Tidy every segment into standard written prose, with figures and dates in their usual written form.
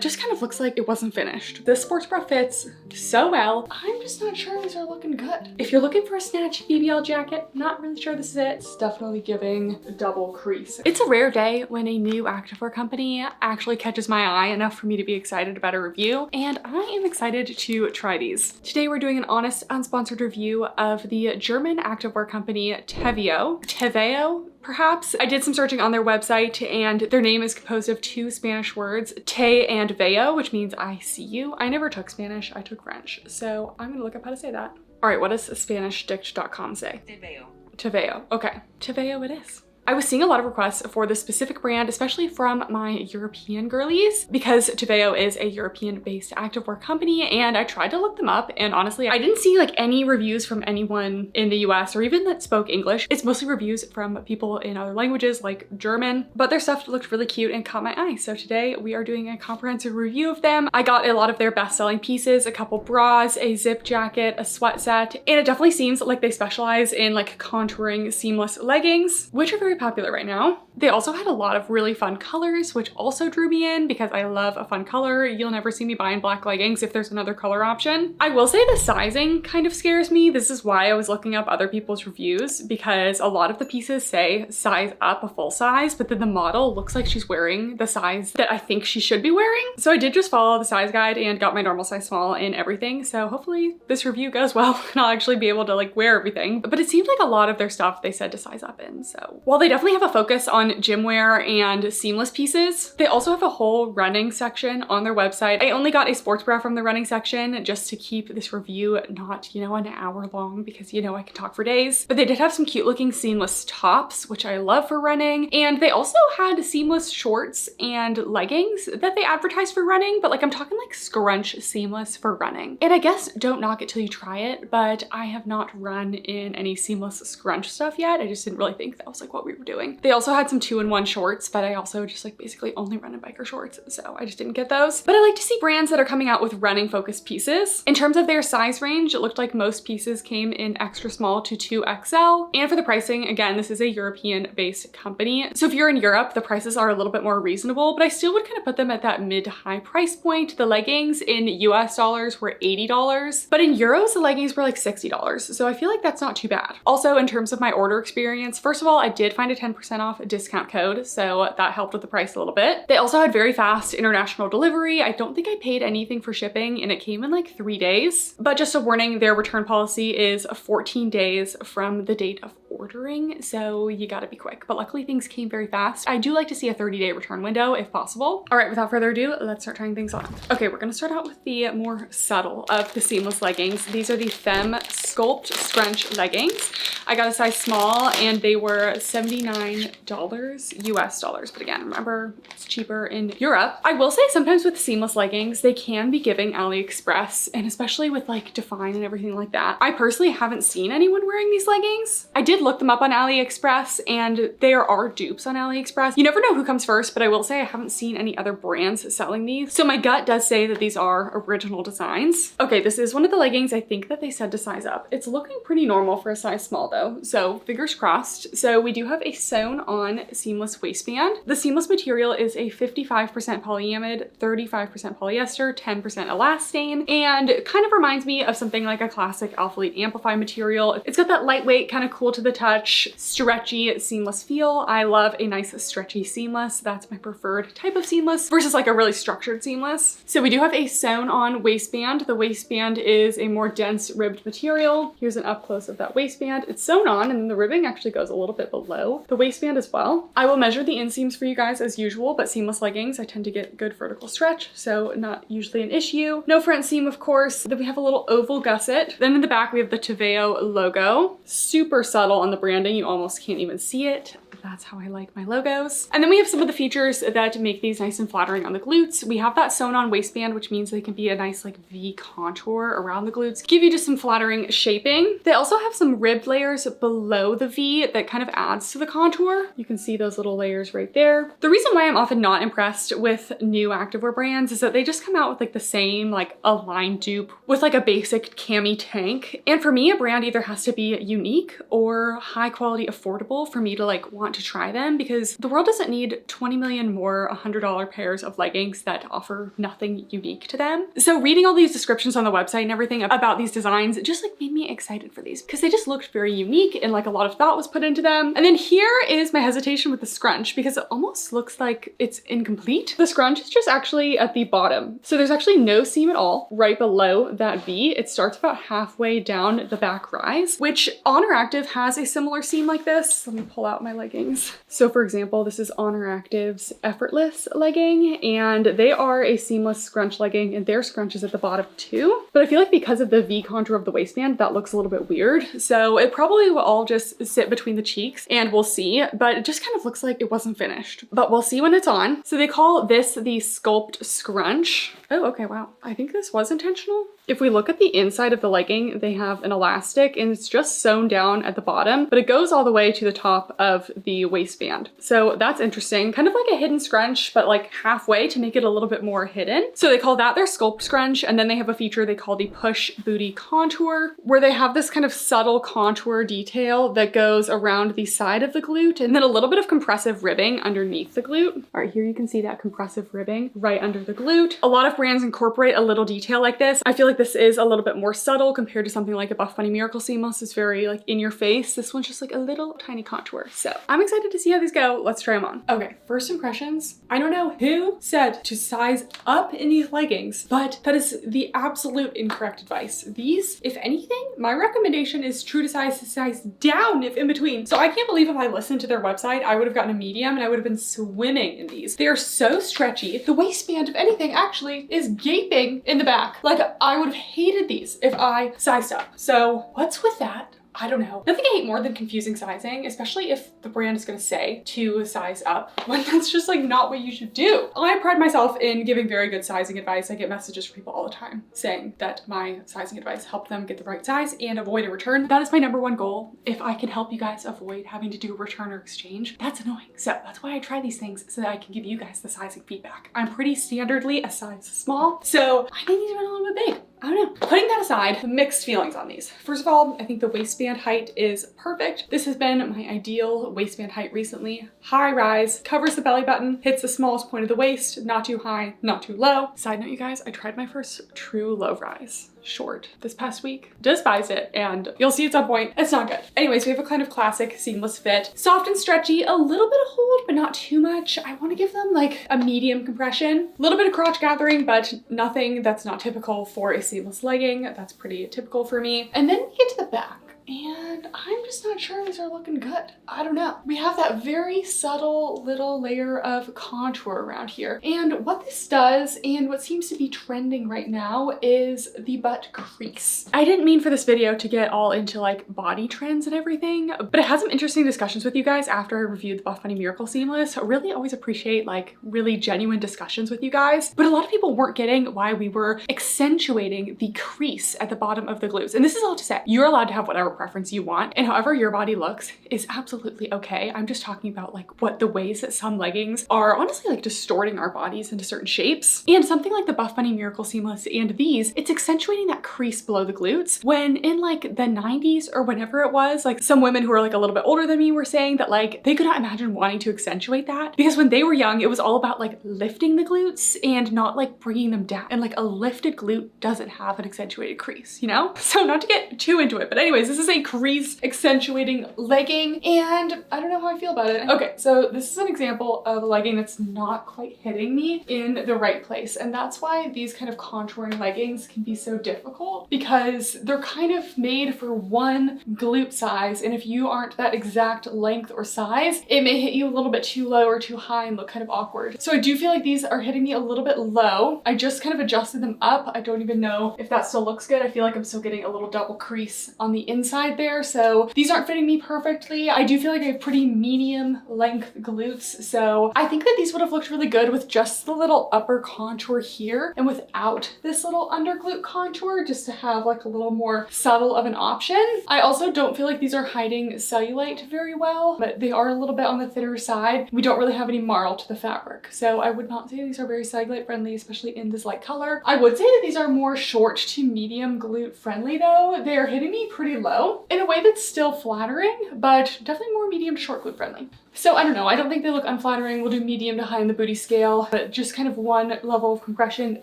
Just kind of looks like it wasn't finished. This sports bra fits so well. I'm just not sure these are looking good. If you're looking for a snatch BBL jacket, not really sure this is it. It's definitely giving double crease. It's a rare day when a new activewear company actually catches my eye enough for me to be excited about a review, and I am excited to try these. Today we're doing an honest, unsponsored review of the German activewear company Teveo, perhaps. I did some searching on their website and their name is composed of two Spanish words, te and veo, which means I see you. I never took Spanish, I took French. So I'm gonna look up how to say that. All right, what does SpanishDict.com say? Teveo. Teveo, okay. Teveo it is. I was seeing a lot of requests for this specific brand, especially from my European girlies, because Teveo is a European-based activewear company, and I tried to look them up, and honestly, I didn't see like any reviews from anyone in the US or even that spoke English. It's mostly reviews from people in other languages like German, but their stuff looked really cute and caught my eye. So today we are doing a comprehensive review of them. I got a lot of their best-selling pieces, a couple bras, a zip jacket, a sweat set, and it definitely seems like they specialize in like contouring seamless leggings, which are very popular right now. They also had a lot of really fun colors, which also drew me in because I love a fun color. You'll never see me buying black leggings if there's another color option. I will say the sizing kind of scares me. This is why I was looking up other people's reviews, because a lot of the pieces say size up a full size, but then the model looks like she's wearing the size that I think she should be wearing. So I did just follow the size guide and got my normal size small in everything. So hopefully this review goes well and I'll actually be able to like wear everything. But it seemed like a lot of their stuff they said to size up in. So while they definitely have a focus on gym wear and seamless pieces, they also have a whole running section on their website. I only got a sports bra from the running section just to keep this review not, you know, an hour long, because you know I can talk for days. But they did have some cute looking seamless tops, which I love for running. And they also had seamless shorts and leggings that they advertised for running, but like I'm talking like scrunch seamless for running. And I guess don't knock it till you try it, but I have not run in any seamless scrunch stuff yet. I just didn't really think that was like what we were doing. They also had some 2-in-1 shorts, but I also just like basically only run in biker shorts, so I just didn't get those. But I like to see brands that are coming out with running focused pieces. In terms of their size range, it looked like most pieces came in extra small to 2XL. And for the pricing, again, this is a European based company. So if you're in Europe, the prices are a little bit more reasonable, but I still would kind of put them at that mid to high price point. The leggings in US dollars were $80, but in euros, the leggings were like $60. So I feel like that's not too bad. Also, in terms of my order experience, first of all, I did find a 10% off discount code, so that helped with the price a little bit. They also had very fast international delivery. I don't think I paid anything for shipping and it came in like 3 days. But just a warning, their return policy is 14 days from the date of ordering, so you gotta be quick. But luckily things came very fast. I do like to see a 30-day return window if possible. All right, without further ado, let's start trying things on. Okay, we're gonna start out with the more subtle of the seamless leggings. These are the Femme Sculpt Scrunch leggings. I got a size small and they were $79 US dollars. But again, remember, it's cheaper in Europe. I will say sometimes with seamless leggings, they can be giving AliExpress, and especially with like Define and everything like that. I personally haven't seen anyone wearing these leggings. I did look them up on AliExpress and there are dupes on AliExpress. You never know who comes first, but I will say I haven't seen any other brands selling these. So my gut does say that these are original designs. Okay, this is one of the leggings I think that they said to size up. It's looking pretty normal for a size small though, so fingers crossed. So we do have a sewn on seamless waistband. The seamless material is a 55% polyamide, 35% polyester, 10% elastane, and it kind of reminds me of something like a classic Alphalete Amplify material. It's got that lightweight, kind of cool to the touch, stretchy, seamless feel. I love a nice stretchy seamless. That's my preferred type of seamless versus like a really structured seamless. So we do have a sewn on waistband. The waistband is a more dense ribbed material. Here's an up close of that waistband. It's sewn on and then the ribbing actually goes a little bit below the waistband as well. I will measure the inseams for you guys as usual, but seamless leggings, I tend to get good vertical stretch, so not usually an issue. No front seam, of course. Then we have a little oval gusset. Then in the back, we have the Teveo logo. Super subtle on the branding. You almost can't even see it. That's how I like my logos. And then we have some of the features that make these nice and flattering on the glutes. We have that sewn on waistband, which means they can be a nice like V contour around the glutes, give you just some flattering shaping. They also have some ribbed layers below the V that kind of adds to the contour. You can see those little layers right there. The reason why I'm often not impressed with new activewear brands is that they just come out with like the same like Align dupe with like a basic cami tank. And for me, a brand either has to be unique or high quality affordable for me to like want want to try them because the world doesn't need 20 million more $100 pairs of leggings that offer nothing unique to them. So reading all these descriptions on the website and everything about these designs just like made me excited for these because they just looked very unique and like a lot of thought was put into them. And then here is my hesitation with the scrunch because it almost looks like it's incomplete. The scrunch is just actually at the bottom. So there's actually no seam at all right below that V. It starts about halfway down the back rise, which Honor Active has a similar seam like this. Let me pull out my leggings. So for example, this is Honor Active's Effortless legging, and they are a seamless scrunch legging, and their scrunch is at the bottom too. But I feel like because of the V contour of the waistband, that looks a little bit weird. So it probably will all just sit between the cheeks and we'll see, but it just kind of looks like it wasn't finished. But we'll see when it's on. So they call this the Sculpt Scrunch. Oh, okay, wow. I think this was intentional. If we look at the inside of the legging, they have an elastic and it's just sewn down at the bottom, but it goes all the way to the top of the waistband. So that's interesting. Kind of like a hidden scrunch, but like halfway to make it a little bit more hidden. So they call that their Sculpt Scrunch. And then they have a feature they call the Push Booty Contour, where they have this kind of subtle contour detail that goes around the side of the glute and then a little bit of compressive ribbing underneath the glute. All right, here you can see that compressive ribbing right under the glute. A lot of brands incorporate a little detail like this. I feel like this is a little bit more subtle compared to something like a Buff Bunny Miracle Seamless. It's very like in your face. This one's just like a little tiny contour. So I'm excited to see how these go. Let's try them on. Okay, first impressions. I don't know who said to size up in these leggings, but that is the absolute incorrect advice. These, if anything, my recommendation is true to size down if in between. So I can't believe if I listened to their website, I would have gotten a medium and I would have been swimming in these. They are so stretchy. The waistband, if anything, actually is gaping in the back. Like I would have hated these if I sized up. So what's with that? I don't know. Nothing I hate more than confusing sizing, especially if the brand is gonna say to size up when that's just like not what you should do. I pride myself in giving very good sizing advice. I get messages from people all the time saying that my sizing advice helped them get the right size and avoid a return. That is my #1 goal. If I can help you guys avoid having to do a return or exchange, that's annoying. So that's why I try these things so that I can give you guys the sizing feedback. I'm pretty standardly a size small, so I think these are a little bit big. I don't know. Putting that aside, mixed feelings on these. First of all, I think the waistband height is perfect. This has been my ideal waistband height recently. High rise, covers the belly button, hits the smallest point of the waist, not too high, not too low. Side note, you guys, I tried my first true low rise short this past week. Despised it, and you'll see at some point, it's not good. Anyways, we have a kind of classic seamless fit. Soft and stretchy, a little bit of hold, but not too much. I want to give them like a medium compression. A little bit of crotch gathering, but nothing that's not typical for a seamless legging. That's pretty typical for me. And then we get to the back. And I'm just not sure these are looking good. I don't know. We have that very subtle little layer of contour around here. And what this does, and what seems to be trending right now, is the butt crease. I didn't mean for this video to get all into like body trends and everything, but I had some interesting discussions with you guys after I reviewed the Buff Bunny Miracle Seamless. I really always appreciate like really genuine discussions with you guys, but a lot of people weren't getting why we were accentuating the crease at the bottom of the glutes. And this is all to say, you're allowed to have whatever preference you want, and however your body looks is absolutely okay. I'm just talking about like what the ways that some leggings are honestly like distorting our bodies into certain shapes. And something like the Buff Bunny Miracle Seamless and these, it's accentuating that crease below the glutes, when in like the 90s or whenever it was, like some women who are like a little bit older than me were saying that like they could not imagine wanting to accentuate that because when they were young, it was all about like lifting the glutes and not like bringing them down. And like a lifted glute doesn't have an accentuated crease, you know? So not to get too into it, but anyways, this is a crease accentuating legging and I don't know how I feel about it. Okay, so this is an example of a legging that's not quite hitting me in the right place, and that's why these kind of contouring leggings can be so difficult because they're kind of made for one glute size, and if you aren't that exact length or size, it may hit you a little bit too low or too high and look kind of awkward. So I do feel like these are hitting me a little bit low. I just kind of adjusted them up. I don't even know if that still looks good. I feel like I'm still getting a little double crease on the inside there, so these aren't fitting me perfectly. I do feel like I have pretty medium length glutes, so I think that these would have looked really good with just the little upper contour here and without this little under glute contour, just to have like a little more subtle of an option. I also don't feel like these are hiding cellulite very well, but they are a little bit on the thinner side. We don't really have any marl to the fabric, so I would not say these are very cellulite friendly, especially in this light color. I would say that these are more short to medium glute friendly though. They are hitting me pretty low. low in a way that's still flattering, but definitely more medium to short glute friendly. So I don't know, I don't think they look unflattering. We'll do medium to high in the booty scale, but just kind of one level of compression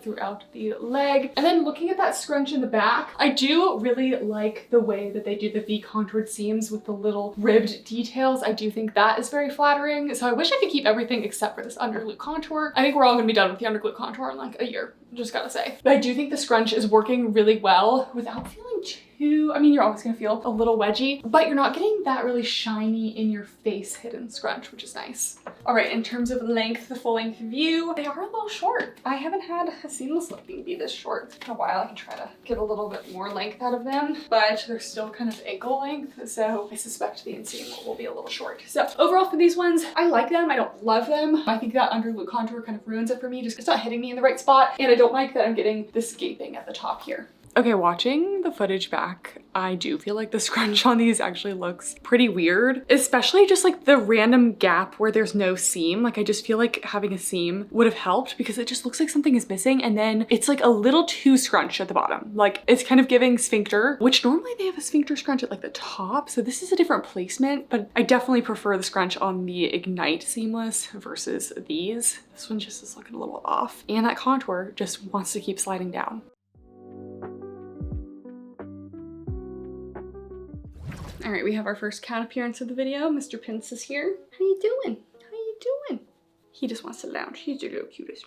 throughout the leg. And then looking at that scrunch in the back, I do really like the way that they do the V contoured seams with the little ribbed details. I do think that is very flattering. So I wish I could keep everything except for this under glute contour. I think we're all gonna be done with the under glute contour in like a year, just gotta say. But I do think the scrunch is working really well without feeling too, I mean, you're always gonna feel a little wedgy, but you're not getting that really shiny in your face hidden scrunch, which is nice. All right, in terms of length, the full length view, they are a little short. I haven't had a seamless looking be this short. It's been a while. I can try to get a little bit more length out of them, but they're still kind of ankle length. So I suspect the inseam will be a little short. So overall for these ones, I like them. I don't love them. I think that under glute contour kind of ruins it for me. Just it's not hitting me in the right spot. And I don't like that I'm getting this gaping at the top here. Okay, watching the footage back, I do feel like the scrunch on these actually looks pretty weird, especially just like the random gap where there's no seam. Like I just feel like having a seam would have helped because it just looks like something is missing, and then it's like a little too scrunched at the bottom. Like it's kind of giving sphincter, which normally they have a sphincter scrunch at like the top. So this is a different placement, but I definitely prefer the scrunch on the Ignite seamless versus these. This one just is looking a little off, and that contour just wants to keep sliding down. All right, we have our first cat appearance of the video. Mr. Pince is here. How you doing? How you doing? He just wants to lounge. He's your little cutest.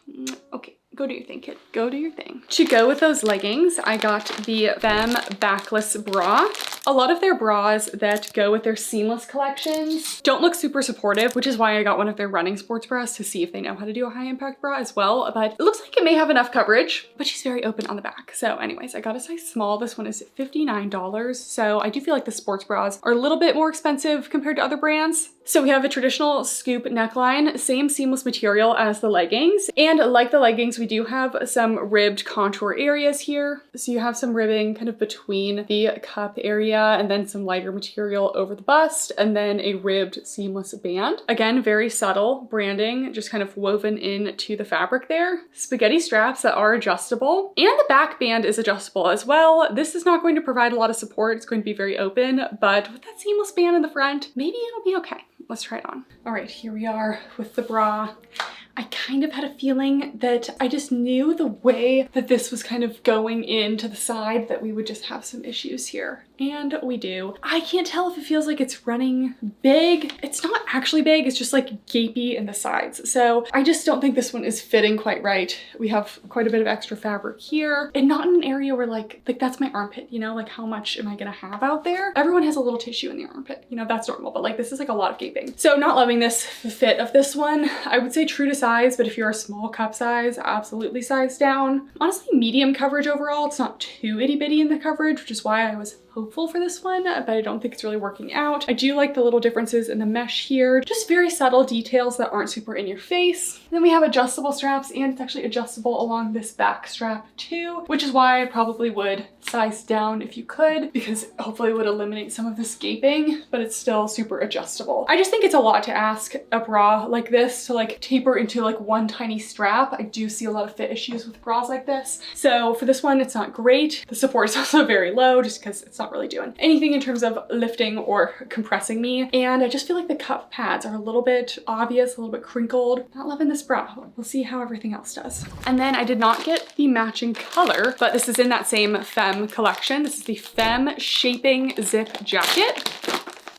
Okay, go do your thing, kid. Go do your thing. To go with those leggings, I got the Femme Backless Bra. A lot of their bras that go with their seamless collections don't look super supportive, which is why I got one of their running sports bras to see if they know how to do a high impact bra as well. But it looks like it may have enough coverage, but she's very open on the back. So anyways, I got a size small. This one is $59. So I do feel like the sports bras are a little bit more expensive compared to other brands. So we have a traditional scoop neckline, same seamless material as the leggings. And like the leggings, we do have some ribbed contour areas here. So you have some ribbing kind of between the cup area and then some lighter material over the bust and then a ribbed seamless band. Again, very subtle branding, just kind of woven into the fabric there. Spaghetti straps that are adjustable, and the back band is adjustable as well. This is not going to provide a lot of support. It's going to be very open, but with that seamless band in the front, maybe it'll be okay. Let's try it on. All right, here we are with the bra. I kind of had a feeling that I just knew the way that this was kind of going into the side that we would just have some issues here. And we do. I can't tell if it feels like it's running big. It's not actually big, it's just like gapey in the sides. So I just don't think this one is fitting quite right. We have quite a bit of extra fabric here and not in an area where like that's my armpit, you know, like how much am I gonna have out there? Everyone has a little tissue in the armpit, you know, that's normal, but like this is like a lot of gaping. So not loving this fit of this one. I would say true to size, but if you're a small cup size, absolutely size down. Honestly, medium coverage overall. It's not too itty bitty in the coverage, which is why I was hopeful for this one, but I don't think it's really working out. I do like the little differences in the mesh here, just very subtle details that aren't super in your face. Then we have adjustable straps, and it's actually adjustable along this back strap too, which is why I probably would size down if you could, because hopefully it would eliminate some of this gaping, but it's still super adjustable. I just think it's a lot to ask a bra like this to like taper into like one tiny strap. I do see a lot of fit issues with bras like this. So for this one, it's not great. The support is also very low just because it's not really doing anything in terms of lifting or compressing me. And I just feel like the cup pads are a little bit obvious, a little bit crinkled. Not loving this bra. We'll see how everything else does. And then I did not get the matching color, but this is in that same Femme collection. This is the Femme Shaping Zip Jacket.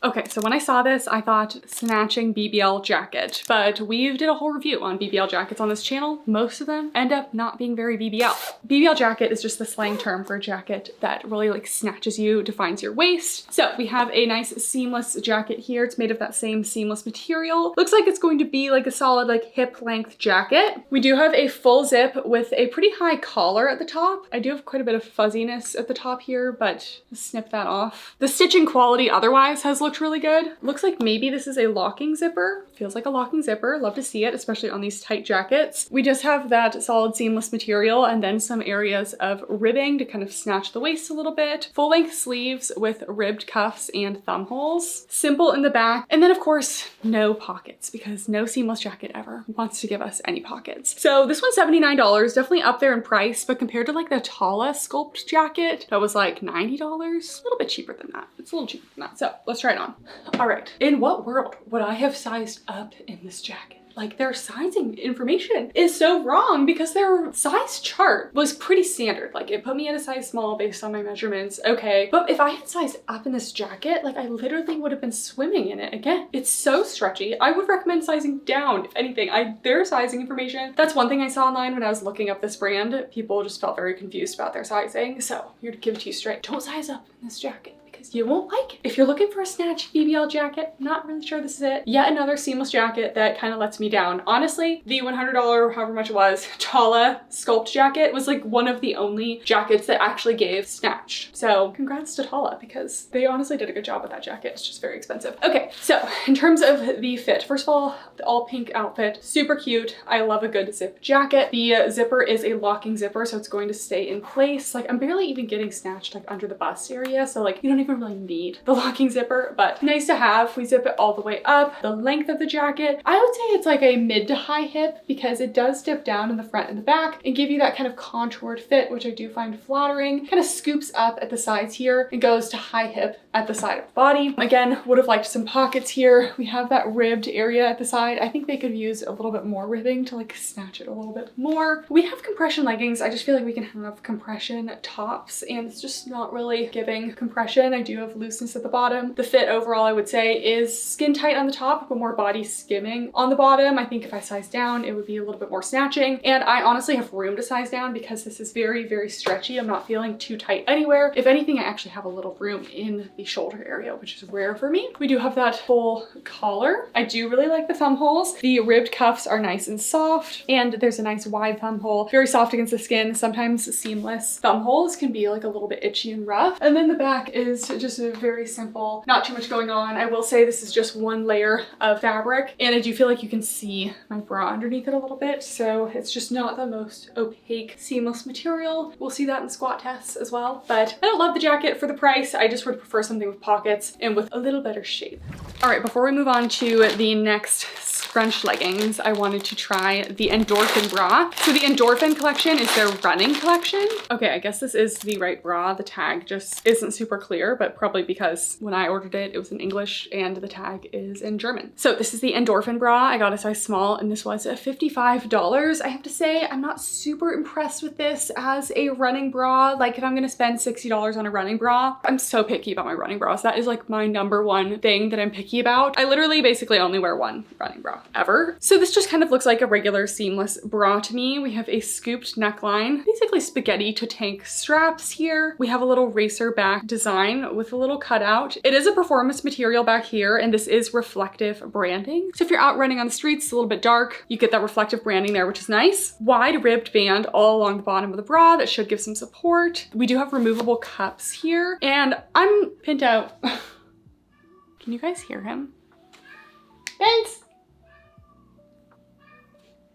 Okay, so when I saw this, I thought snatching BBL jacket, but we did a whole review on BBL jackets on this channel. Most of them end up not being very BBL. BBL jacket is just the slang term for a jacket that really like snatches you, defines your waist. So we have a nice seamless jacket here. It's made of that same seamless material. Looks like it's going to be like a solid like hip length jacket. We do have a full zip with a pretty high collar at the top. I do have quite a bit of fuzziness at the top here, but snip that off. The stitching quality otherwise has looked really good. Looks like maybe this is a locking zipper. Feels like a locking zipper. Love to see it, especially on these tight jackets. We just have that solid seamless material and then some areas of ribbing to kind of snatch the waist a little bit. Full length sleeves with ribbed cuffs and thumb holes. Simple in the back. And then of course, no pockets because no seamless jacket ever wants to give us any pockets. So this one's $79, definitely up there in price, but compared to like the Tala Sculpt jacket that was like $90, a little bit cheaper than that. It's a little cheaper than that. So let's try it on. All right, in what world would I have sized up in this jacket? Like their sizing information is so wrong because their size chart was pretty standard. Like it put me at a size small based on my measurements. Okay. But if I had sized up in this jacket, like I literally would have been swimming in it again. It's so stretchy. I would recommend sizing down if anything. Their sizing information, that's one thing I saw online when I was looking up this brand. People just felt very confused about their sizing. So here to give it to you straight. Don't size up in this jacket. You won't like it. If you're looking for a snatch BBL jacket, not really sure this is it. Yet another seamless jacket that kind of lets me down. Honestly, the $100, however much it was, Tala Sculpt jacket was like one of the only jackets that actually gave snatched. So congrats to Tala because they honestly did a good job with that jacket. It's just very expensive. Okay, so in terms of the fit, first of all, the all pink outfit, super cute. I love a good zip jacket. The zipper is a locking zipper, so it's going to stay in place. Like I'm barely even getting snatched like under the bust area. So like you don't even really need the locking zipper, but nice to have. We zip it all the way up. The length of the jacket, I would say it's like a mid to high hip because it does dip down in the front and the back and give you that kind of contoured fit, which I do find flattering. Kind of scoops up at the sides here and goes to high hip at the side of the body. Again, would have liked some pockets here. We have that ribbed area at the side. I think they could use a little bit more ribbing to like snatch it a little bit more. We have compression leggings. I just feel like we can have compression tops and it's just not really giving compression. I do have looseness at the bottom. The fit overall, I would say, is skin tight on the top, but more body skimming on the bottom. I think if I size down, it would be a little bit more snatching. And I honestly have room to size down because this is very, very stretchy. I'm not feeling too tight anywhere. If anything, I actually have a little room in the shoulder area, which is rare for me. We do have that full collar. I do really like the thumb holes. The ribbed cuffs are nice and soft, and there's a nice wide thumb hole, very soft against the skin. Sometimes seamless thumb holes can be like a little bit itchy and rough. And then the back is just a very simple, not too much going on. I will say this is just one layer of fabric, and I do feel like you can see my bra underneath it a little bit, so it's just not the most opaque seamless material. We'll see that in squat tests as well, but I don't love the jacket for the price. I just would prefer something with pockets and with a little better shape. All right, before we move on to the next Scrunch leggings, I wanted to try the Endorphin Bra. So the Endorphin collection is their running collection. Okay, I guess this is the right bra. The tag just isn't super clear, but probably because when I ordered it, it was in English and the tag is in German. So this is the Endorphin Bra. I got a size small and this was $55. I have to say, I'm not super impressed with this as a running bra. Like if I'm gonna spend $60 on a running bra, I'm so picky about my running bras. That is like my number one thing that I'm picky about. I literally basically only wear one running bra ever. So this just kind of looks like a regular seamless bra to me. We have a scooped neckline, basically spaghetti to tank straps here. We have a little racer back design with a little cutout. It is a performance material back here, and this is reflective branding. So if you're out running on the streets, it's a little bit dark, you get that reflective branding there, which is nice. Wide ribbed band all along the bottom of the bra that should give some support. We do have removable cups here, and I'm pinned out. Can you guys hear him? Vince!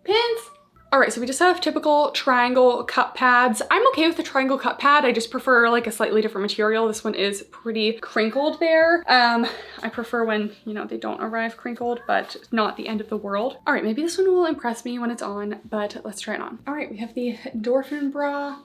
Pins. All right, so we just have typical triangle cup pads. I'm okay with the triangle cup pad. I just prefer like a slightly different material. This one is pretty crinkled there. I prefer when, you know, they don't arrive crinkled, but not the end of the world. All right, maybe this one will impress me when it's on, but let's try it on. All right, we have the Endorphin Bra.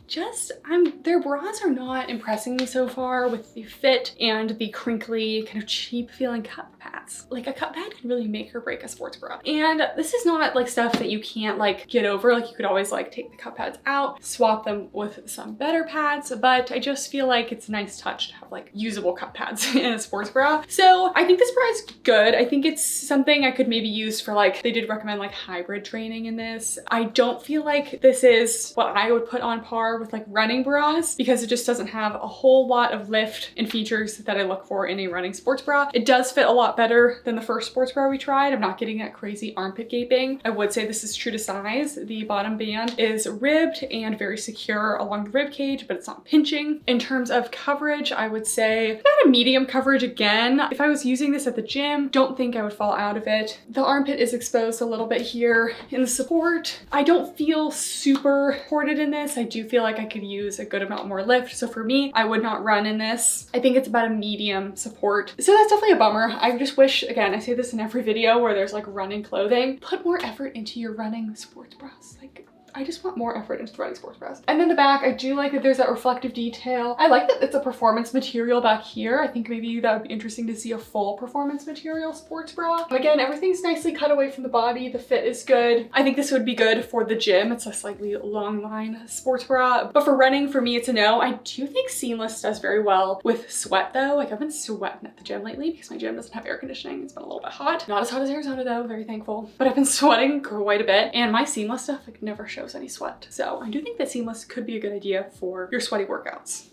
Their bras are not impressing me so far with the fit and the crinkly, kind of cheap feeling cup pads. Like a cup pad can really make or break a sports bra. And this is not like stuff that you can't like get over. Like you could always like take the cup pads out, swap them with some better pads, but I just feel like it's a nice touch to have like usable cup pads in a sports bra. So I think this bra is good. I think it's something I could maybe use for like, they did recommend like hybrid training in this. I don't feel like this is what I would put on par with like running bras because it just doesn't have a whole lot of lift and features that I look for in a running sports bra. It does fit a lot better better than the first sports bra we tried. I'm not getting that crazy armpit gaping. I would say this is true to size. The bottom band is ribbed and very secure along the rib cage, but it's not pinching. In terms of coverage, I would say about a medium coverage again. If I was using this at the gym, don't think I would fall out of it. The armpit is exposed a little bit here in the support. I don't feel super supported in this. I do feel like I could use a good amount more lift. So for me, I would not run in this. I think it's about a medium support. So that's definitely a bummer. I just wish, again, I say this in every video where there's like running clothing, put more effort into your running sports bras. Like, I just want more effort into the running sports bras. And then the back, I do like that there's that reflective detail. I like that it's a performance material back here. I think maybe that would be interesting to see a full performance material sports bra. Again, everything's nicely cut away from the body. The fit is good. I think this would be good for the gym. It's a slightly long line sports bra. But for running, for me, it's a no. I do think seamless does very well with sweat though. Like I've been sweating at the gym lately because my gym doesn't have air conditioning. It's been a little bit hot. Not as hot as Arizona though, very thankful. But I've been sweating quite a bit and my seamless stuff like never shows any sweat. So I do think that seamless could be a good idea for your sweaty workouts.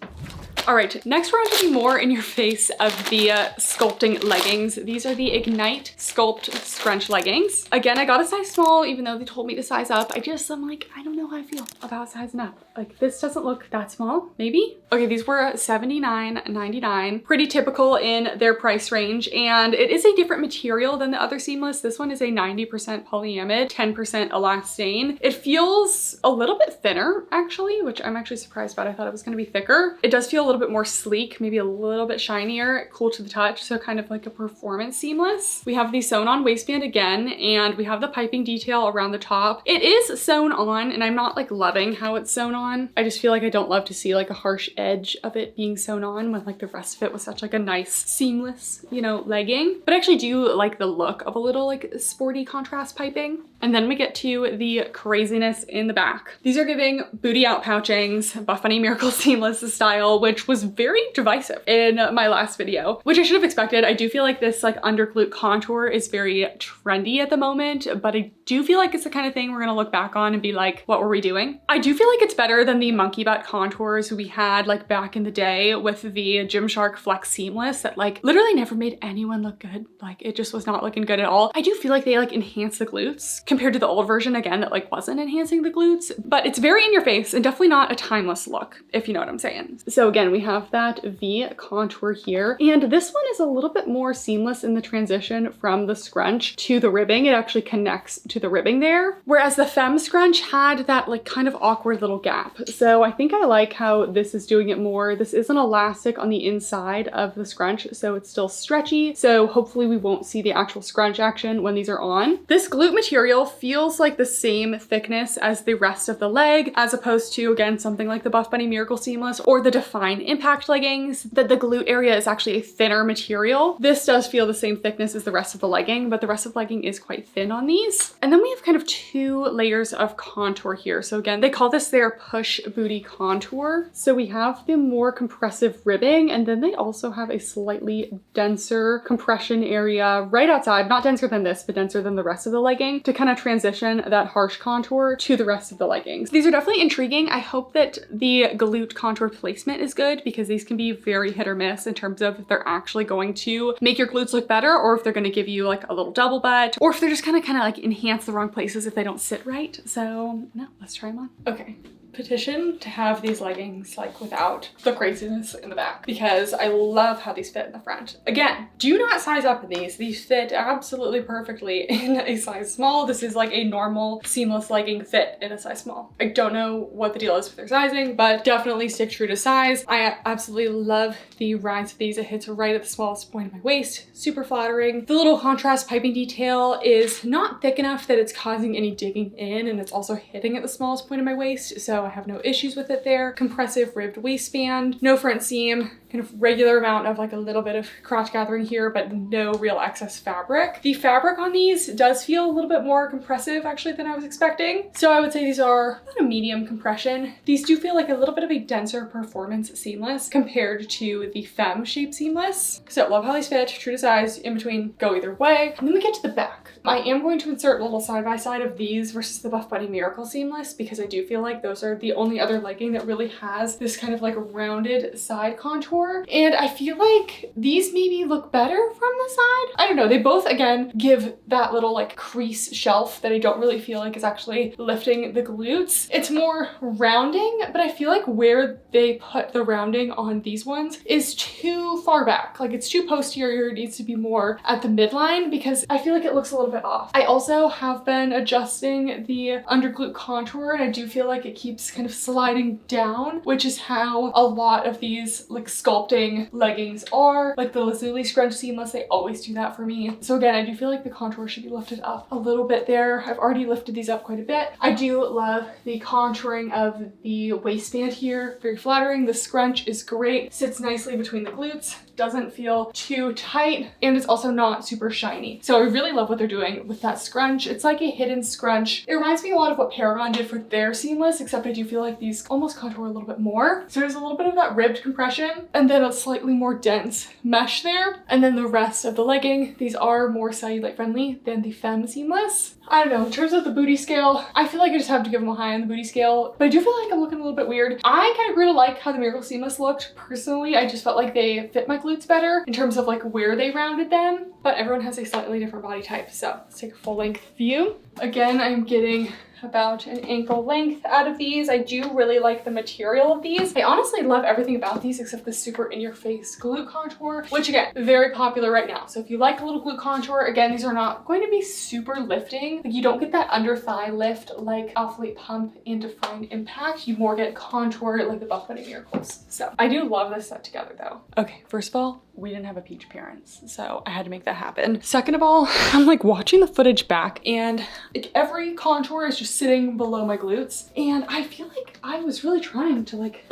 All right, next we're on to the more in your face of the sculpting leggings. These are the Ignite Sculpt Scrunch leggings. Again, I got a size small, even though they told me to size up. I'm like, I don't know how I feel about sizing up. Like this doesn't look that small, maybe? Okay, these were $79.99. Pretty typical in their price range. And it is a different material than the other seamless. This one is a 90% polyamide, 10% elastane. It feels a little bit thinner actually, which I'm actually surprised about. I thought it was gonna be thicker. It does feel a little bit more sleek, maybe a little bit shinier, cool to the touch. So kind of like a performance seamless. We have the sewn on waistband again, and we have the piping detail around the top. It is sewn on and I'm not like loving how it's sewn on. I just feel like I don't love to see like a harsh edge of it being sewn on when like the rest of it was such like a nice seamless, you know, legging. But I actually do like the look of a little like sporty contrast piping. And then we get to the craziness in the back. These are giving booty out pouchings, Buff Bunny Miracle Seamless style, which was very divisive in my last video, which I should have expected. I do feel like this like under glute contour is very trendy at the moment, but I do feel like it's the kind of thing we're gonna look back on and be like, what were we doing? I do feel like it's better than the monkey butt contours we had like back in the day with the Gymshark Flex Seamless that like literally never made anyone look good. Like it just was not looking good at all. I do feel like they like enhance the glutes compared to the old version again that like wasn't enhancing the glutes, but it's very in your face and definitely not a timeless look, if you know what I'm saying. So again, we have that V contour here, and this one is a little bit more seamless in the transition from the scrunch to the ribbing. It actually connects to the ribbing there, whereas the Femme scrunch had that like kind of awkward little gap. So I think I like how this is doing it more. This is an elastic on the inside of the scrunch, so it's still stretchy. So hopefully we won't see the actual scrunch action when these are on. This glute material feels like the same thickness as the rest of the leg, as opposed to, again, something like the Buff Bunny Miracle Seamless or the Define Impact leggings, that the glute area is actually a thinner material. This does feel the same thickness as the rest of the legging, but the rest of the legging is quite thin on these. And then we have kind of two layers of contour here. So again, they call this their push booty contour. So we have the more compressive ribbing, and then they also have a slightly denser compression area right outside, not denser than this, but denser than the rest of the legging to kind of transition that harsh contour to the rest of the leggings. These are definitely intriguing. I hope that the glute contour placement is good because these can be very hit or miss in terms of if they're actually going to make your glutes look better or if they're going to give you like a little double butt or if they're just kind of like enhance the wrong places if they don't sit right. So no, let's try them on. Okay. Petition to have these leggings like without the craziness in the back because I love how these fit in the front. Again, do not size up in these. These fit absolutely perfectly in a size small. This is like a normal seamless legging fit in a size small. I don't know what the deal is with their sizing, but definitely stick true to size. I absolutely love the rise of these. It hits right at the smallest point of my waist. Super flattering. The little contrast piping detail is not thick enough that it's causing any digging in, and it's also hitting at the smallest point of my waist, so I have no issues with it there. Compressive ribbed waistband, no front seam, kind of regular amount of like a little bit of crotch gathering here, but no real excess fabric. The fabric on these does feel a little bit more compressive actually than I was expecting. So I would say these are about a medium compression. These do feel like a little bit of a denser performance seamless compared to the Femme shape seamless. So love how these fit, true to size, in between, go either way. And then we get to the back. I am going to insert a little side by side of these versus the Buff Bunny Miracle Seamless because I do feel like those are the only other legging that really has this kind of like rounded side contour. And I feel like these maybe look better from the side. I don't know. They both, again, give that little like crease shelf that I don't really feel like is actually lifting the glutes. It's more rounding, but I feel like where they put the rounding on these ones is too far back. Like it's too posterior. It needs to be more at the midline because I feel like it looks a little bit off. I also have been adjusting the under glute contour, and I do feel like it keeps kind of sliding down, which is how a lot of these like sculpting leggings are. Like the Lazuli Scrunch Seamless, they always do that for me. So again, I do feel like the contour should be lifted up a little bit there. I've already lifted these up quite a bit. I do love the contouring of the waistband here. Very flattering. The scrunch is great. Sits nicely between the glutes. Doesn't feel too tight, and it's also not super shiny. So I really love what they're doing with that scrunch. It's like a hidden scrunch. It reminds me a lot of what Paragon did for their seamless, except I do feel like these almost contour a little bit more. So there's a little bit of that ribbed compression and then a slightly more dense mesh there. And then the rest of the legging, these are more cellulite friendly than the Femme seamless. I don't know, in terms of the booty scale, I feel like I just have to give them a high on the booty scale, but I do feel like I'm looking a little bit weird. I kind of grew to like how the Miracle Seamless looked personally. I just felt like they fit my glutes better in terms of like where they rounded them, but everyone has a slightly different body type. So let's take a full length view. Again, I'm getting about an ankle length out of these. I do really like the material of these. I honestly love everything about these except the super in-your-face glute contour, which again, very popular right now. So if you like a little glute contour, again, these are not going to be super lifting. Like you don't get that under thigh lift like Athlete Pump and Define Impact. You more get contour like the Buff Bunny Miracles. So I do love this set together though. Okay, first of all, we didn't have a peach appearance, so I had to make that happen. Second of all, I'm like watching the footage back and like every contour is just sitting below my glutes. And I feel like I was really trying to like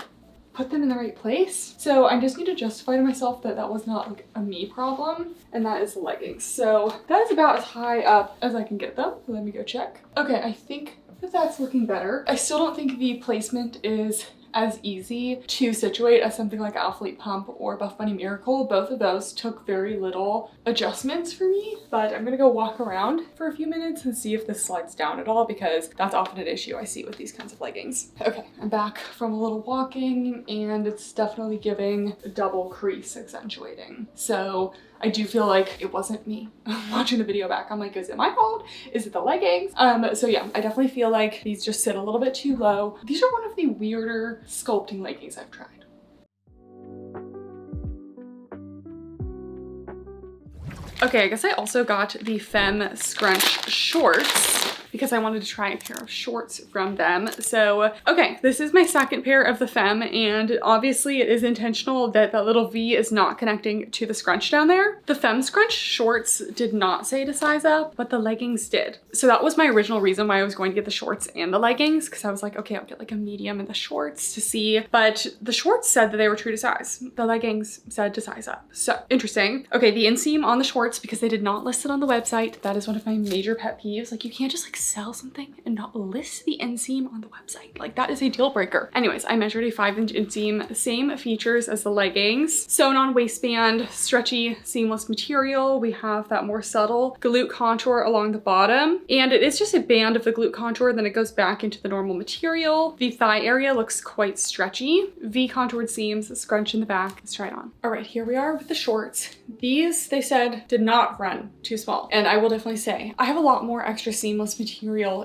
put them in the right place. So I just need to justify to myself that that was not like a me problem, and that is the leggings. So that is about as high up as I can get them. Let me go check. Okay, I think that that's looking better. I still don't think the placement is as easy to situate as something like Athlete Pump or Buff Bunny Miracle. Both of those took very little adjustments for me, but I'm gonna go walk around for a few minutes and see if this slides down at all, because that's often an issue I see with these kinds of leggings. Okay, I'm back from a little walking and it's definitely giving double crease accentuating. So I do feel like it wasn't me. Watching the video back, I'm like, is it my fault? Is it the leggings? So yeah, I definitely feel like these just sit a little bit too low. These are one of the weirder sculpting leggings I've tried. Okay, I guess I also got the Femme Scrunch shorts because I wanted to try a pair of shorts from them. So, okay, this is my second pair of the Femme, and obviously it is intentional that that little V is not connecting to the scrunch down there. The Femme Scrunch shorts did not say to size up, but the leggings did. So that was my original reason why I was going to get the shorts and the leggings, because I was like, okay, I'll get like a medium in the shorts to see, but the shorts said that they were true to size. The leggings said to size up. So, interesting. Okay, the inseam on the shorts, because they did not list it on the website, that is one of my major pet peeves. Like, you can't just like sell something and not list the inseam on the website. Like, that is a deal breaker. Anyways, I measured a 5-inch inseam, same features as the leggings. Sewn on waistband, stretchy, seamless material. We have that more subtle glute contour along the bottom. And it is just a band of the glute contour, then it goes back into the normal material. The thigh area looks quite stretchy. V-contoured seams, scrunch in the back. Let's try it on. All right, here we are with the shorts. These, they said, did not run too small. And I will definitely say, I have a lot more extra seamless material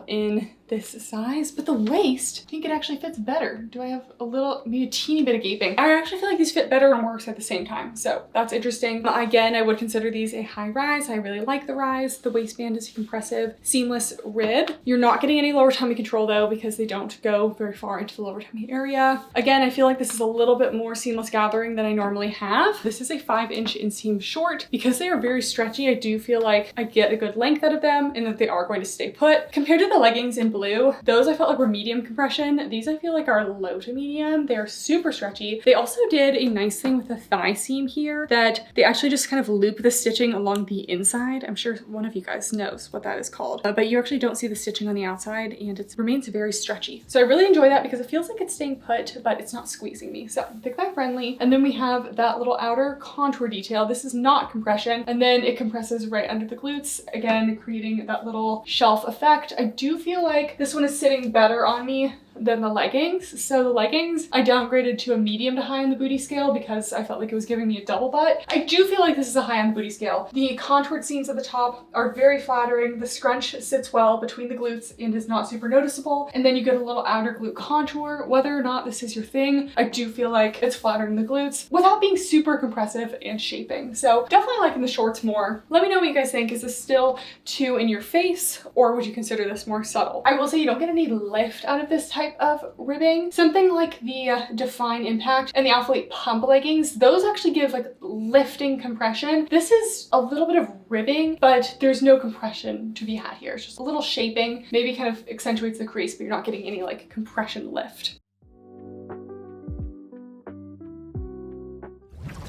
in this size, but the waist, I think it actually fits better. Do I have a little, maybe a teeny bit of gaping? I actually feel like these fit better and worse at the same time. So that's interesting. Again, I would consider these a high rise. I really like the rise. The waistband is compressive, seamless rib. You're not getting any lower tummy control though, because they don't go very far into the lower tummy area. Again, I feel like this is a little bit more seamless gathering than I normally have. This is a 5-inch inseam short. Because they are very stretchy, I do feel like I get a good length out of them and that they are going to stay put. Compared to the leggings in blue, those I felt like were medium compression. These I feel like are low to medium. They are super stretchy. They also did a nice thing with the thigh seam here that they actually just kind of loop the stitching along the inside. I'm sure one of you guys knows what that is called, but you actually don't see the stitching on the outside and it remains very stretchy. So I really enjoy that because it feels like it's staying put, but it's not squeezing me. So thick thigh friendly. And then we have that little outer contour detail. This is not compression. And then it compresses right under the glutes, again, creating that little shelf effect. I do feel like this one is sitting better on me than the leggings. So the leggings, I downgraded to a medium to high on the booty scale because I felt like it was giving me a double butt. I do feel like this is a high on the booty scale. The contoured seams at the top are very flattering. The scrunch sits well between the glutes and is not super noticeable. And then you get a little outer glute contour. Whether or not this is your thing, I do feel like it's flattering the glutes without being super compressive and shaping. So definitely liking the shorts more. Let me know what you guys think. Is this still too in your face, or would you consider this more subtle? I will say you don't get any lift out of this type of ribbing. Something like the Define Impact and the Athlete Pump leggings, those actually give like lifting compression. This is a little bit of ribbing, but there's no compression to be had here. It's just a little shaping, maybe kind of accentuates the crease, but you're not getting any like compression lift.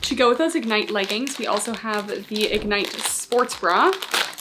To go with those Ignite leggings, we also have the Ignite Sports Bra.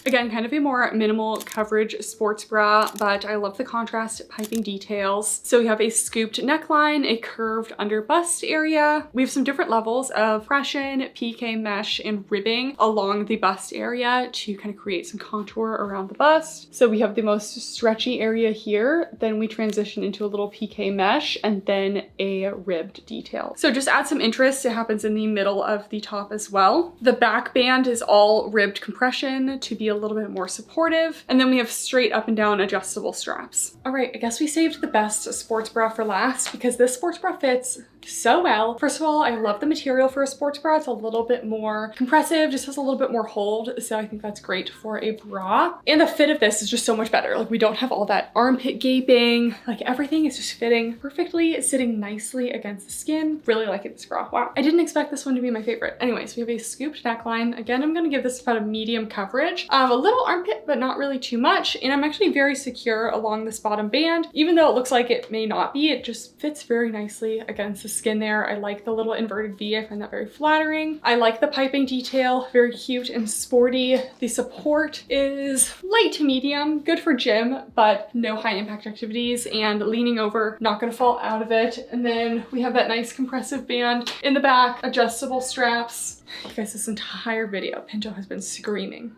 Again, kind of a more minimal coverage sports bra, but I love the contrast piping details. So we have a scooped neckline, a curved under bust area. We have some different levels of compression, PK mesh, and ribbing along the bust area to kind of create some contour around the bust. So we have the most stretchy area here, then we transition into a little PK mesh, and then a ribbed detail. So just add some interest. It happens in the middle of the top as well. The back band is all ribbed compression to be a little bit more supportive. And then we have straight up and down adjustable straps. All right, I guess we saved the best sports bra for last because this sports bra fits so well. First of all, I love the material for a sports bra. It's a little bit more compressive, just has a little bit more hold. So I think that's great for a bra. And the fit of this is just so much better. Like we don't have all that armpit gaping. Like everything is just fitting perfectly. It's sitting nicely against the skin. Really liking this bra. Wow. I didn't expect this one to be my favorite. Anyways, we have a scooped neckline. Again, I'm gonna give this about a medium coverage. A little armpit, but not really too much. And I'm actually very secure along this bottom band. Even though it looks like it may not be, it just fits very nicely against the skin there. I like the little inverted V. I find that very flattering. I like the piping detail, very cute and sporty. The support is light to medium, good for gym, but no high impact activities, and leaning over, not gonna fall out of it. And then we have that nice compressive band in the back, adjustable straps. You guys, this entire video, Pinto has been screaming.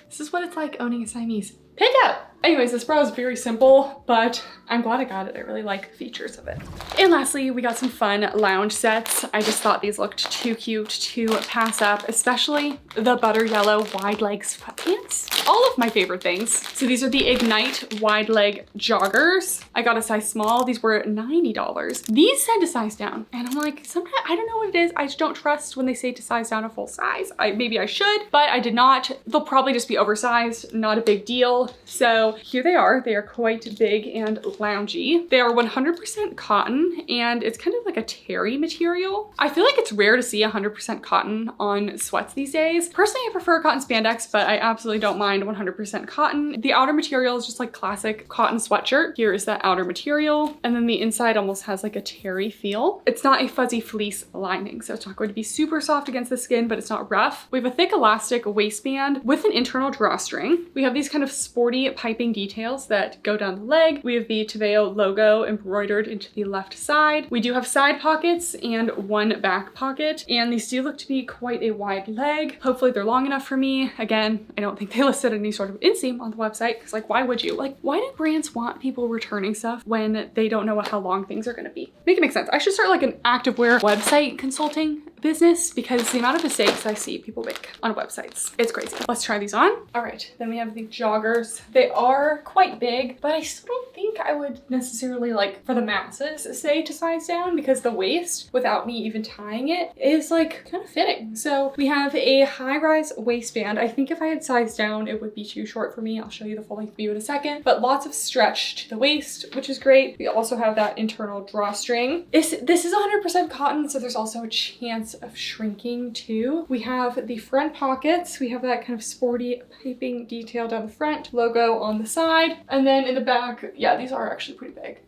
This is what it's like owning a Siamese. Pinto! Anyways, this bra is very simple, but I'm glad I got it. I really like the features of it. And lastly, we got some fun lounge sets. I just thought these looked too cute to pass up, especially the butter yellow wide leg sweatpants. All of my favorite things. So these are the Ignite wide leg joggers. I got a size small. These were $90. These said to size down. And I'm like, sometimes I don't know what it is. I just don't trust when they say to size down a full size. Maybe I should, but I did not. They'll probably just be oversized, not a big deal. So here they are. They are quite big and loungy. They are 100% cotton, and it's kind of like a terry material. I feel like it's rare to see 100% cotton on sweats these days. Personally, I prefer cotton spandex, but I absolutely don't mind 100% cotton. The outer material is just like classic cotton sweatshirt. Here is that outer material, and then the inside almost has like a terry feel. It's not a fuzzy fleece lining, so it's not going to be super soft against the skin, but it's not rough. We have a thick elastic waistband with an internal drawstring. We have these kind of sporty piping details that go down the leg. We have the Teveo logo embroidered into the left side. We do have side pockets and one back pocket, and these do look to be quite a wide leg. Hopefully they're long enough for me. Again, I don't think they listed any sort of inseam on the website, because like, why would you? Like, why do brands want people returning stuff when they don't know how long things are gonna be? Make it make sense. I should start like an activewear website consulting business, because the amount of mistakes I see people make on websites, it's crazy. Let's try these on. All right, then we have the joggers. They are quite big, but I still don't think I would necessarily, like, for the masses say to size down, because the waist, without me even tying it, is like kind of fitting. So we have a high-rise waistband. I think if I had sized down, it would be too short for me. I'll show you the full length view in a second, but lots of stretch to the waist, which is great. We also have that internal drawstring. This is 100% cotton, so there's also a chance of shrinking too. We have the front pockets. We have that kind of sporty piping detail down the front, logo on the side, and then in the back, yeah, these are actually pretty big.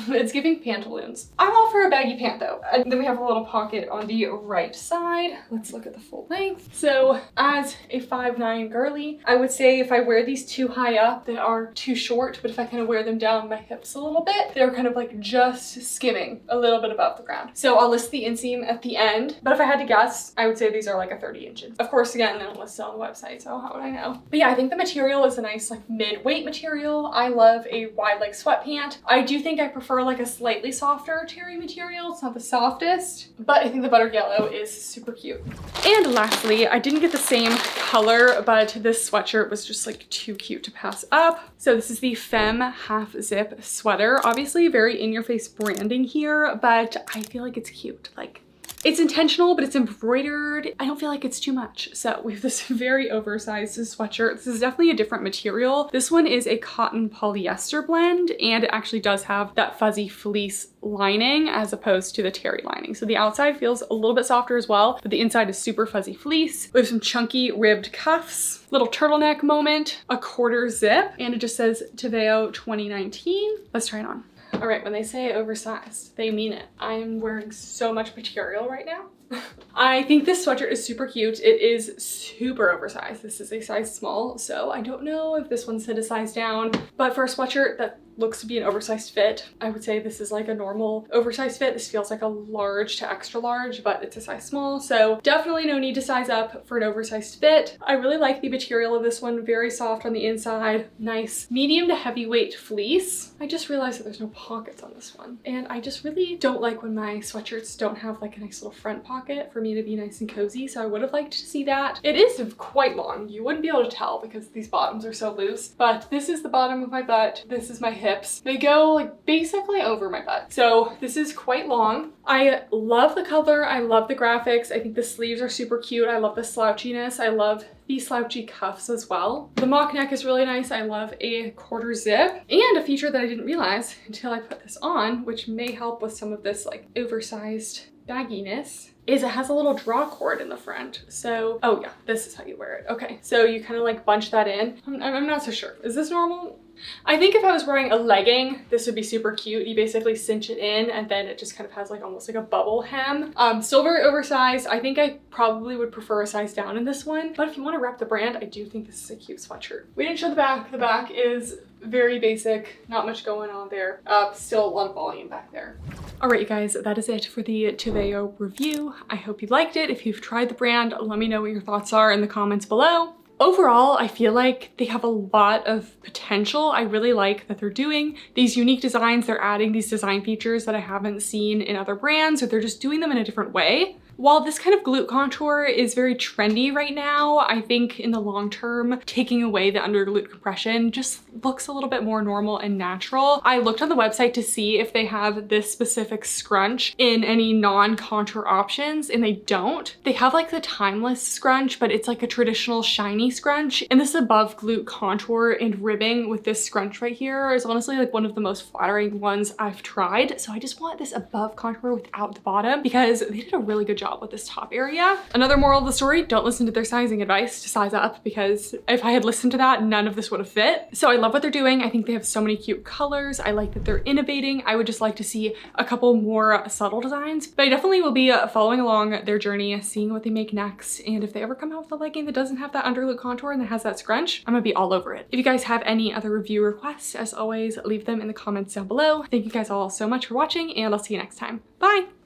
It's giving pantaloons. I'm all for a baggy pant though. And then we have a little pocket on the right side. Let's look at the full length. So as a 5'9" girly, I would say if I wear these too high up, they are too short, but if I kind of wear them down my hips a little bit, they're kind of like just skimming a little bit above the ground. So I'll list the inseam at the end, but if I had to guess, I would say these are like a 30 inches. Of course, again, they don't list it on the website, so how would I know? But yeah, I think the material is a nice like mid-weight material. I love a wide leg sweatpant. I do think think I prefer like a slightly softer terry material. It's not the softest, but I think the butter yellow is super cute. And lastly, I didn't get the same color, but this sweatshirt was just like too cute to pass up. So this is the Femme half zip sweater. Obviously very in your face branding here, but I feel like it's cute. Like, it's intentional, but it's embroidered. I don't feel like it's too much. So we have this very oversized sweatshirt. This is definitely a different material. This one is a cotton polyester blend, and it actually does have that fuzzy fleece lining as opposed to the terry lining. So the outside feels a little bit softer as well, but the inside is super fuzzy fleece. We have some chunky ribbed cuffs, little turtleneck moment, a quarter zip, and it just says Teveo 2019. Let's try it on. All right, when they say oversized, they mean it. I'm wearing so much material right now. I think this sweatshirt is super cute. It is super oversized. This is a size small, so I don't know if this one said a size down, but for a sweatshirt that looks to be an oversized fit, I would say this is like a normal oversized fit. This feels like a large to extra large, but it's a size small, so definitely no need to size up for an oversized fit. I really like the material of this one. Very soft on the inside, nice medium to heavyweight fleece. I just realized that there's no pockets on this one, and I just really don't like when my sweatshirts don't have like a nice little front pocket for me to be nice and cozy, so I would have liked to see that. It is quite long. You wouldn't be able to tell because these bottoms are so loose, but this is the bottom of my butt. This is my hips. They go like basically over my butt. So this is quite long. I love the color. I love the graphics. I think the sleeves are super cute. I love the slouchiness. I love the slouchy cuffs as well. The mock neck is really nice. I love a quarter zip, and a feature that I didn't realize until I put this on, which may help with some of this like oversized bagginess, is it has a little draw cord in the front. So, oh yeah, this is how you wear it. Okay, so you kind of like bunch that in. I'm not so sure. Is this normal? I think if I was wearing a legging, this would be super cute. You basically cinch it in and then it just kind of has like almost like a bubble hem. Still very oversized. I think I probably would prefer a size down in this one, but if you want to rep the brand, I do think this is a cute sweatshirt. We didn't show the back. The back is very basic, not much going on there. Still a lot of volume back there. All right, you guys, that is it for the Teveo review. I hope you liked it. If you've tried the brand, let me know what your thoughts are in the comments below. Overall, I feel like they have a lot of potential. I really like that they're doing these unique designs. They're adding these design features that I haven't seen in other brands, or they're just doing them in a different way. While this kind of glute contour is very trendy right now, I think in the long term, taking away the under glute compression just looks a little bit more normal and natural. I looked on the website to see if they have this specific scrunch in any non-contour options, and they don't. They have like the timeless scrunch, but it's like a traditional shiny scrunch. And this above glute contour and ribbing with this scrunch right here is honestly like one of the most flattering ones I've tried. So I just want this above contour without the bottom because they did a really good job with this top area. Another moral of the story, don't listen to their sizing advice to size up, because if I had listened to that, none of this would have fit. So I love what they're doing. I think they have so many cute colors. I like that they're innovating. I would just like to see a couple more subtle designs, but I definitely will be following along their journey, seeing what they make next. And if they ever come out with a legging that doesn't have that under glute contour and that has that scrunch, I'm gonna be all over it. If you guys have any other review requests, as always, leave them in the comments down below. Thank you guys all so much for watching, and I'll see you next time. Bye!